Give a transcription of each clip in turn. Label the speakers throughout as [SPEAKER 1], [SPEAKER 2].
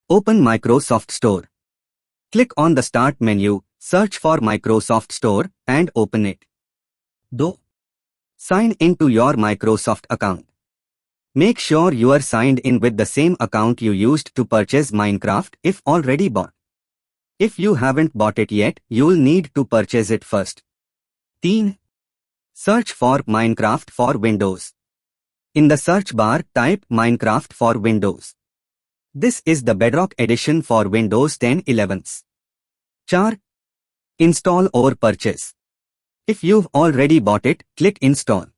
[SPEAKER 1] Open Microsoft Store. Click on the Start menu, search for Microsoft Store, and open it. Sign into your Microsoft account. Make sure you are signed in with the same account you used to purchase Minecraft if already bought. If you haven't bought it yet, you'll need to purchase it first. 3. Search for Minecraft for Windows. In the search bar, type Minecraft for Windows. This is the Bedrock Edition for Windows 10 11s. 4. Install or purchase. If you've already bought it, click Install.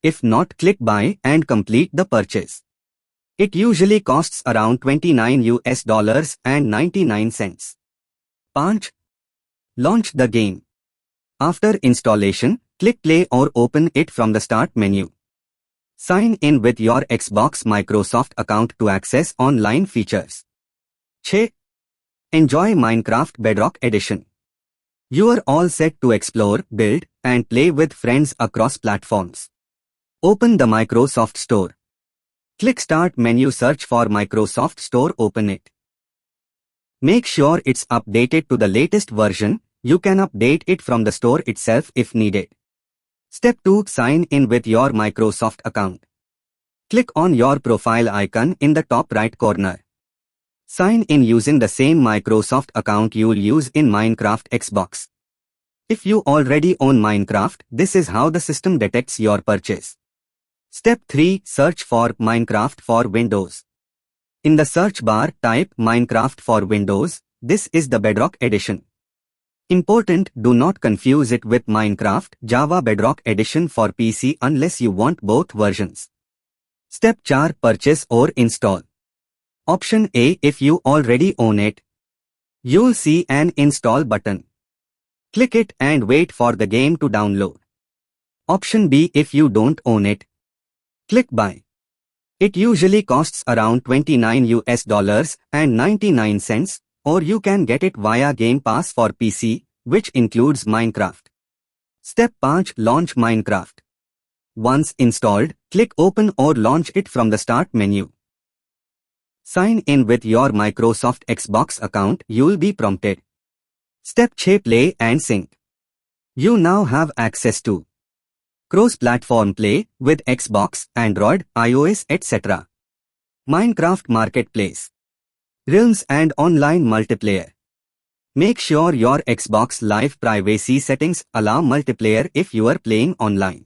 [SPEAKER 1] If not, click Buy and complete the purchase. It usually costs around $29 and 99 cents. 5. Launch the game. After installation, click Play or open it from the Start menu. Sign in with your Xbox Microsoft account to access online features. 6. Enjoy Minecraft Bedrock Edition. You are all set to explore, build, and play with friends across platforms. Open the Microsoft Store. Click Start menu, search for Microsoft Store, open it. Make sure it's updated to the latest version. You can update it from the store itself if needed. Step 2. Sign in with your Microsoft account. Click on your profile icon in the top right corner. Sign in using the same Microsoft account you'll use in Minecraft Xbox. If you already own Minecraft, this is how the system detects your purchase. Step 3. Search for Minecraft for Windows. In the search bar, type Minecraft for Windows. This is the Bedrock Edition. Important, do not confuse it with Minecraft Java Bedrock Edition for PC unless you want both versions. Step 4. Purchase or install. Option A. If you already own it, you'll see an install button. Click it and wait for the game to download. Option B. If you don't own it, click Buy. It usually costs around $29 and 99 cents, or you can get it via Game Pass for PC, which includes Minecraft. Step 5. Launch Minecraft. Once installed, click Open or launch it from the Start menu. Sign in with your Microsoft Xbox account. You'll be prompted. Step 6. Play and sync. You now have access to cross-platform play with Xbox, Android, iOS, etc. Minecraft Marketplace, Realms and online multiplayer. Make sure your Xbox Live privacy settings allow multiplayer if you are playing online.